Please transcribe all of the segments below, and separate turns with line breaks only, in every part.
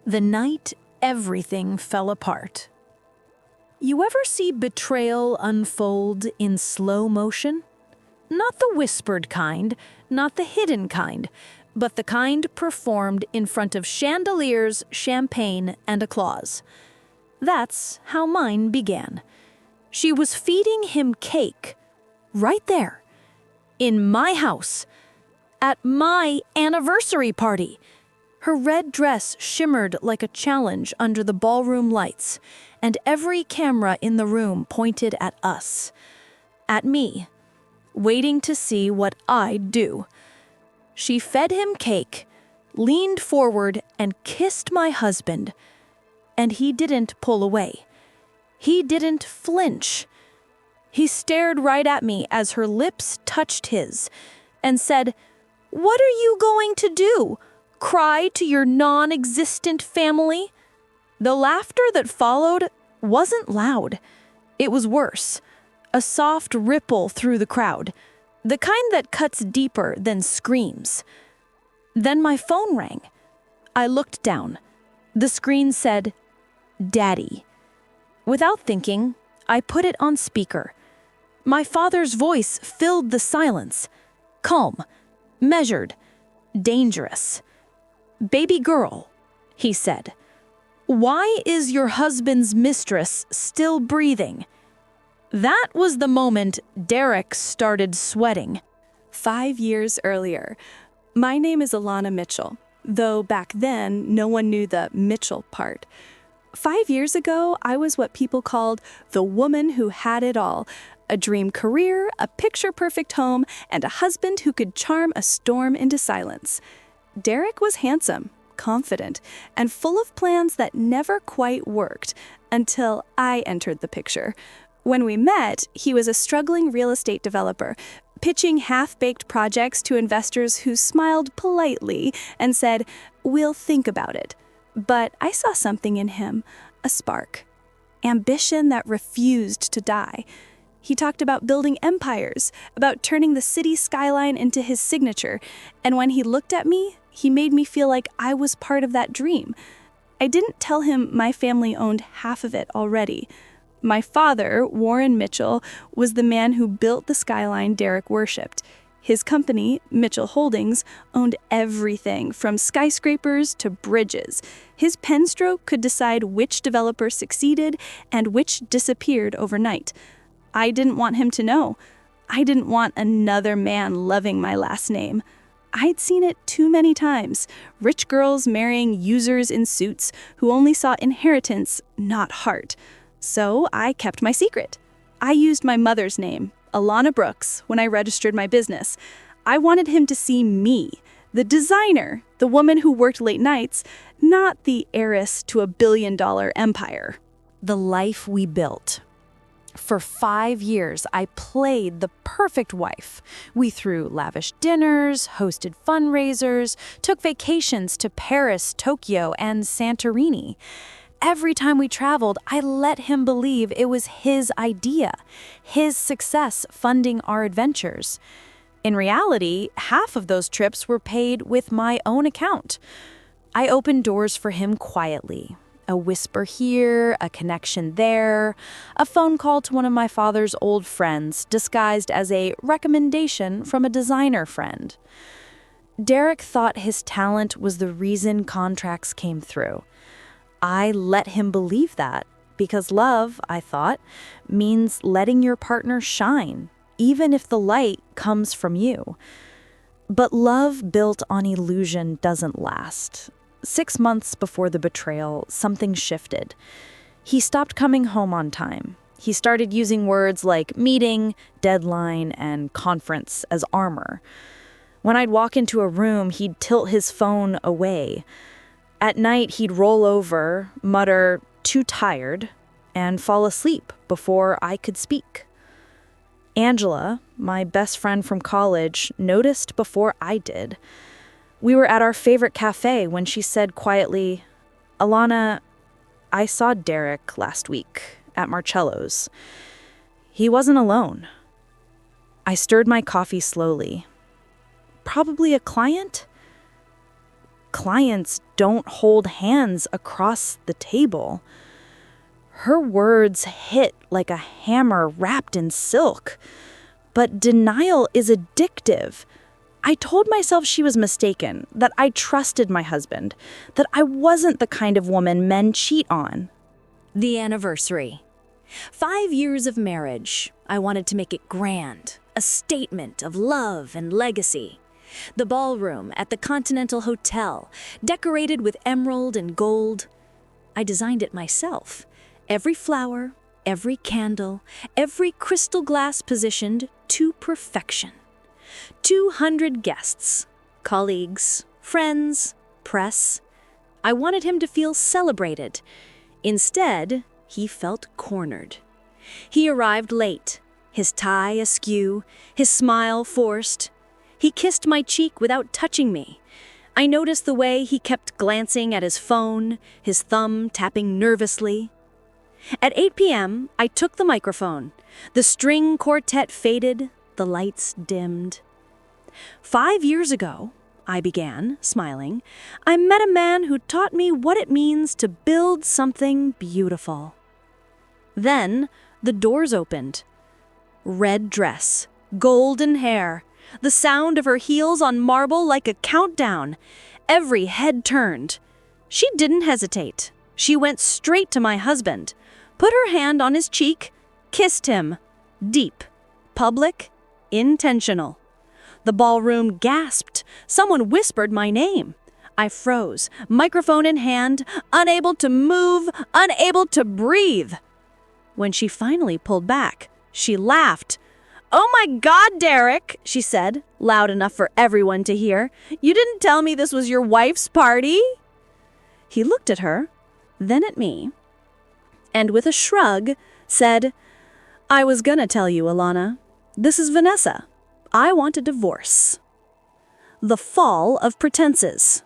The night everything fell apart. You ever see betrayal unfold in slow motion? Not the whispered kind, not the hidden kind, but the kind performed in front of chandeliers, champagne, and applause. That's how mine began. She was feeding him cake, right there, in my house, at my anniversary party. Her red dress shimmered like a challenge under the ballroom lights, and every camera in the room pointed at us, at me, waiting to see what I'd do. She fed him cake, leaned forward, and kissed my husband. And he didn't pull away. He didn't flinch. He stared right at me as her lips touched his and said, "What are you going to do? Cry to your non-existent family?" The laughter that followed wasn't loud. It was worse. A soft ripple through the crowd, the kind that cuts deeper than screams. Then my phone rang. I looked down. The screen said, "Daddy." Without thinking, I put it on speaker. My father's voice filled the silence. Calm, measured, dangerous. "Baby girl," he said, "why is your husband's mistress still breathing?" That was the moment Derek started sweating.
5 years earlier. My name is Alana Mitchell, though back then no one knew the Mitchell part. 5 years ago, I was what people called the woman who had it all. A dream career, a picture-perfect home, and a husband who could charm a storm into silence. Derek was handsome, confident, and full of plans that never quite worked until I entered the picture. When we met, he was a struggling real estate developer, pitching half-baked projects to investors who smiled politely and said, "We'll think about it." But I saw something in him, a spark, ambition that refused to die. He talked about building empires, about turning the city skyline into his signature, and when he looked at me, he made me feel like I was part of that dream. I didn't tell him my family owned half of it already. My father, Warren Mitchell, was the man who built the skyline Derek worshipped. His company, Mitchell Holdings, owned everything from skyscrapers to bridges. His pen stroke could decide which developer succeeded and which disappeared overnight. I didn't want him to know. I didn't want another man loving my last name. I'd seen it too many times. Rich girls marrying users in suits who only saw inheritance, not heart. So I kept my secret. I used my mother's name, Alana Brooks, when I registered my business. I wanted him to see me, the designer, the woman who worked late nights, not the heiress to a billion-dollar empire.
The life we built. For 5 years, I played the perfect wife. We threw lavish dinners, hosted fundraisers, took vacations to Paris, Tokyo, and Santorini. Every time we traveled, I let him believe it was his idea, his success funding our adventures. In reality, half of those trips were paid with my own account. I opened doors for him quietly. A whisper here, a connection there, a phone call to one of my father's old friends disguised as a recommendation from a designer friend. Derek thought his talent was the reason contracts came through. I let him believe that because love, I thought, means letting your partner shine, even if the light comes from you. But love built on illusion doesn't last. 6 months before the betrayal, something shifted. He stopped coming home on time. He started using words like meeting, deadline, and conference as armor. When I'd walk into a room, he'd tilt his phone away. At night, he'd roll over, mutter, "too tired," and fall asleep before I could speak. Angela, my best friend from college, noticed before I did. We were at our favorite cafe when she said quietly, "Alana, I saw Derek last week at Marcello's. He wasn't alone." I stirred my coffee slowly. Probably a client?
clients don't hold hands across the table." Her words hit like a hammer wrapped in silk. But denial is addictive. I told myself she was mistaken, that I trusted my husband, that I wasn't the kind of woman men cheat on.
The anniversary. 5 years of marriage. I wanted to make it grand, a statement of love and legacy. The ballroom at the Continental Hotel, decorated with emerald and gold. I designed it myself. Every flower, every candle, every crystal glass positioned to perfection. 200 guests, colleagues, friends, press. I wanted him to feel celebrated. Instead, he felt cornered. He arrived late, his tie askew, his smile forced. He kissed my cheek without touching me. I noticed the way he kept glancing at his phone, his thumb tapping nervously. At 8 p.m., I took the microphone. The string quartet faded, the lights dimmed. 5 years ago, I began, smiling, I met a man who taught me what it means to build something beautiful. Then, the doors opened. Red dress, golden hair, the sound of her heels on marble like a countdown. Every head turned. She didn't hesitate. She went straight to my husband, put her hand on his cheek, kissed him. Deep, public, intentional. The ballroom gasped. Someone whispered my name. I froze, microphone in hand, unable to move, unable to breathe. When she finally pulled back, she laughed. "Oh my God, Derek," she said, loud enough for everyone to hear. "You didn't tell me this was your wife's party?" He looked at her, then at me, and with a shrug said, "I was gonna tell you, Alana. This is Vanessa. I want a divorce." The fall of pretenses.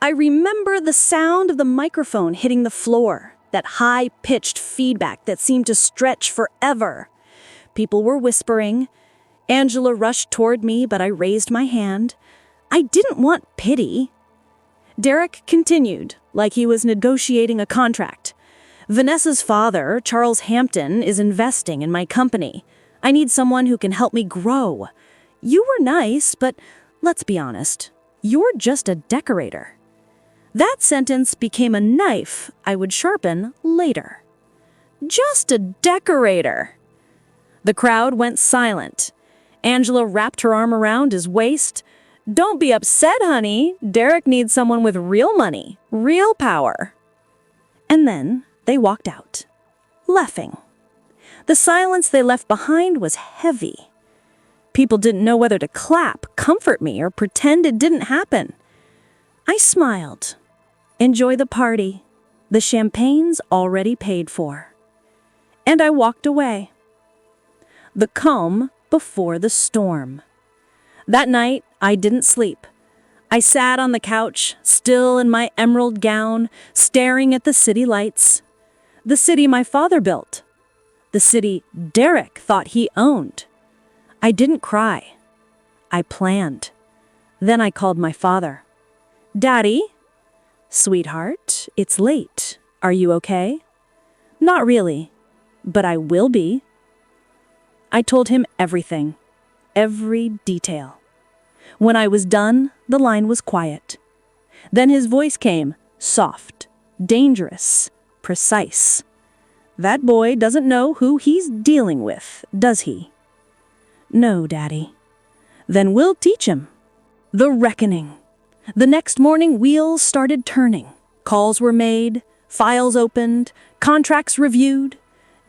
I remember the sound of the microphone hitting the floor, that high-pitched feedback that seemed to stretch forever. People were whispering. Angela rushed toward me, but I raised my hand. I didn't want pity. Derek continued, like he was negotiating a contract. "Vanessa's father, Charles Hampton, is investing in my company. I need someone who can help me grow. You were nice, but let's be honest, you're just a decorator." That sentence became a knife I would sharpen later. Just a decorator. The crowd went silent. Angela wrapped her arm around his waist. "Don't be upset, honey. Derek needs someone with real money, real power." And then they walked out, laughing. The silence they left behind was heavy. People didn't know whether to clap, comfort me, or pretend it didn't happen. I smiled. Enjoy the party. The champagne's already paid for. And I walked away. The calm before the storm. That night, I didn't sleep. I sat on the couch, still in my emerald gown, staring at the city lights. The city my father built. The city Derek thought he owned. I didn't cry. I planned. Then I called my father. "Daddy?" "Sweetheart, it's late. Are you okay?" "Not really, but I will be." I told him everything, every detail. When I was done, the line was quiet. Then his voice came, soft, dangerous, precise. "That boy doesn't know who he's dealing with, does he?" "No, Daddy." "Then we'll teach him." The reckoning. The next morning, wheels started turning. Calls were made, files opened, contracts reviewed.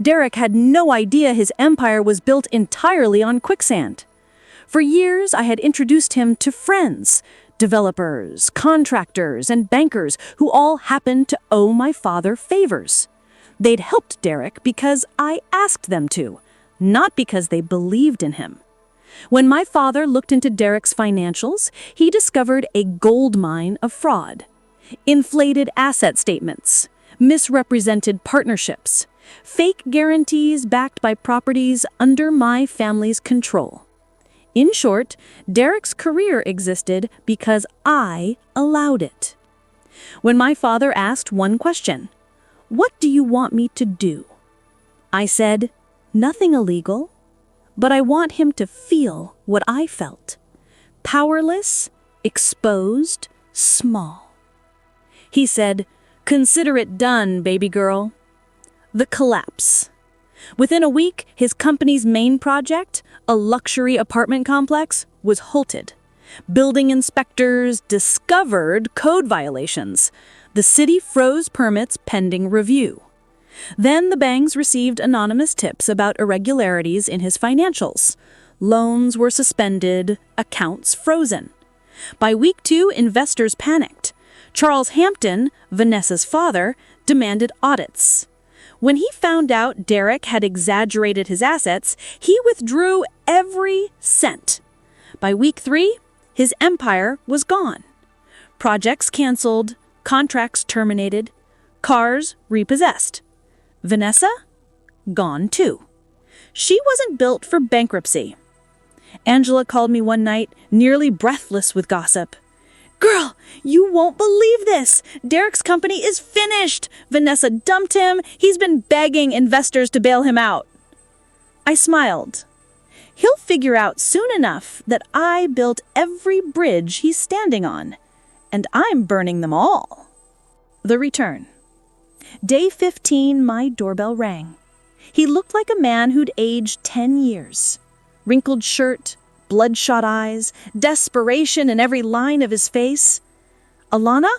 Derek had no idea his empire was built entirely on quicksand. For years, I had introduced him to friends, developers, contractors, and bankers who all happened to owe my father favors. They'd helped Derek because I asked them to, not because they believed in him. When my father looked into Derek's financials, he discovered a gold mine of fraud. Inflated asset statements, misrepresented partnerships, fake guarantees backed by properties under my family's control.
In short, Derek's career existed because I allowed it. When my father asked one question, "What do you want me to do?" I said, "Nothing illegal, but I want him to feel what I felt. Powerless, exposed, small." He said, "Consider it done, baby girl." The collapse. Within a week, his company's main project, a luxury apartment complex, was halted. Building inspectors discovered code violations. The city froze permits pending review. Then the Bangs received anonymous tips about irregularities in his financials. Loans were suspended, accounts frozen. By week 2, investors panicked. Charles Hampton, Vanessa's father, demanded audits. When he found out Derek had exaggerated his assets, he withdrew every cent. By week 3, his empire was gone. Projects canceled, contracts terminated, cars repossessed. Vanessa? Gone too. She wasn't built for bankruptcy. Angela called me one night, nearly breathless with gossip. "Girl, you won't believe this! Derek's company is finished! Vanessa dumped him. He's been begging investors to bail him out." I smiled. He'll figure out soon enough that I built every bridge he's standing on, and I'm burning them all. The return. Day 15, my doorbell rang. He looked like a man who'd aged 10 years. Wrinkled shirt, bloodshot eyes, desperation in every line of his face. "Alana,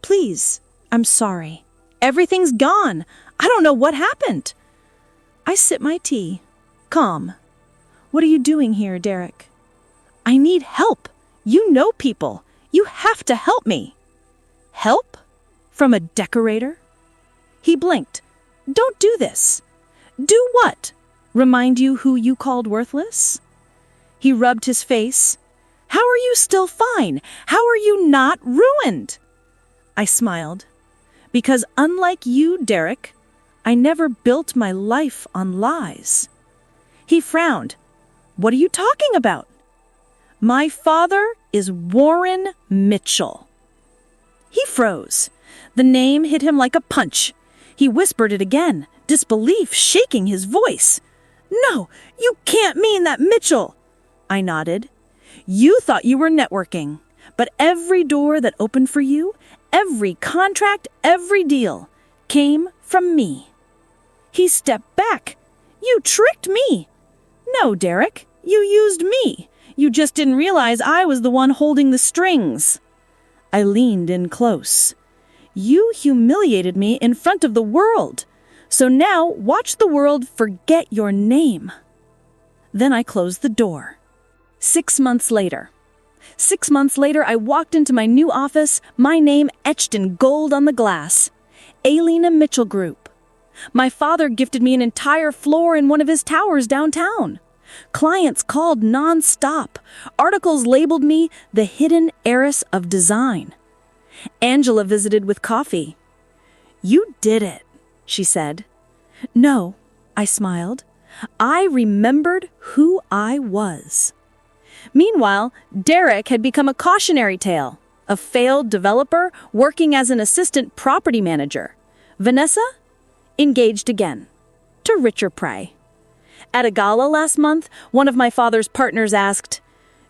please, I'm sorry. Everything's gone. I don't know what happened." I sip my tea, calm. "What are you doing here, Derek?" "I need help. You know people. You have to help me." "Help? From a decorator?" He blinked. "Don't do this." "Do what? Remind you who you called worthless?" He rubbed his face. "How are you still fine? How are you not ruined?" I smiled. "Because unlike you, Derek, I never built my life on lies." He frowned. "What are you talking about?" "My father is Warren Mitchell." He froze. The name hit him like a punch. He whispered it again, disbelief shaking his voice. "No, you can't mean that, Mitchell." I nodded. "You thought you were networking, but every door that opened for you, every contract, every deal, came from me." He stepped back. "You tricked me." "No, Derek, you used me. You just didn't realize I was the one holding the strings." I leaned in close. "You humiliated me in front of the world. So now watch the world forget your name." Then I closed the door. 6 months later. 6 months later, I walked into my new office, my name etched in gold on the glass. Alina Mitchell Group. My father gifted me an entire floor in one of his towers downtown. Clients called non-stop. Articles labeled me the hidden heiress of design. Angela visited with coffee. "You did it," she said. "No," I smiled. I remembered who I was. Meanwhile, Derek had become a cautionary tale, a failed developer working as an assistant property manager. Vanessa? Engaged again, to richer prey. At a gala last month, one of my father's partners asked,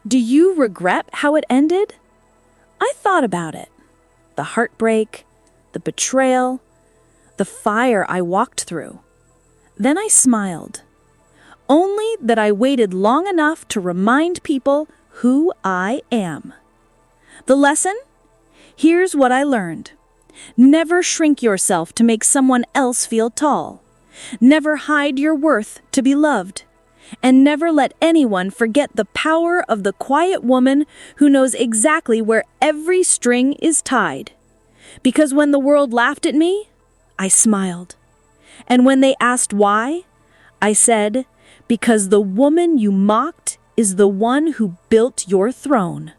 "Do you regret how it ended?" I thought about it. The heartbreak, the betrayal, the fire I walked through. Then I smiled. Only that I waited long enough to remind people who I am. The lesson? Here's what I learned. Never shrink yourself to make someone else feel tall. Never hide your worth to be loved. And never let anyone forget the power of the quiet woman who knows exactly where every string is tied. Because when the world laughed at me, I smiled. And when they asked why, I said, because the woman you mocked is the one who built your throne.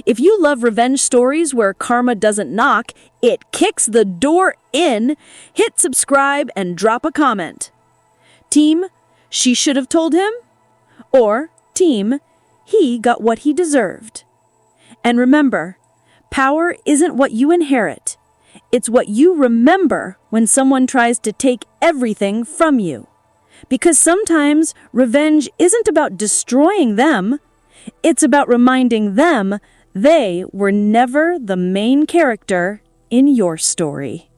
If you love revenge stories where karma doesn't knock, it kicks the door in, hit subscribe and drop a comment. Team, she should have told him? Or, team, he got what he deserved. And remember, power isn't what you inherit. It's what you remember when someone tries to take everything from you. Because sometimes revenge isn't about destroying them. It's about reminding them they were never the main character in your story.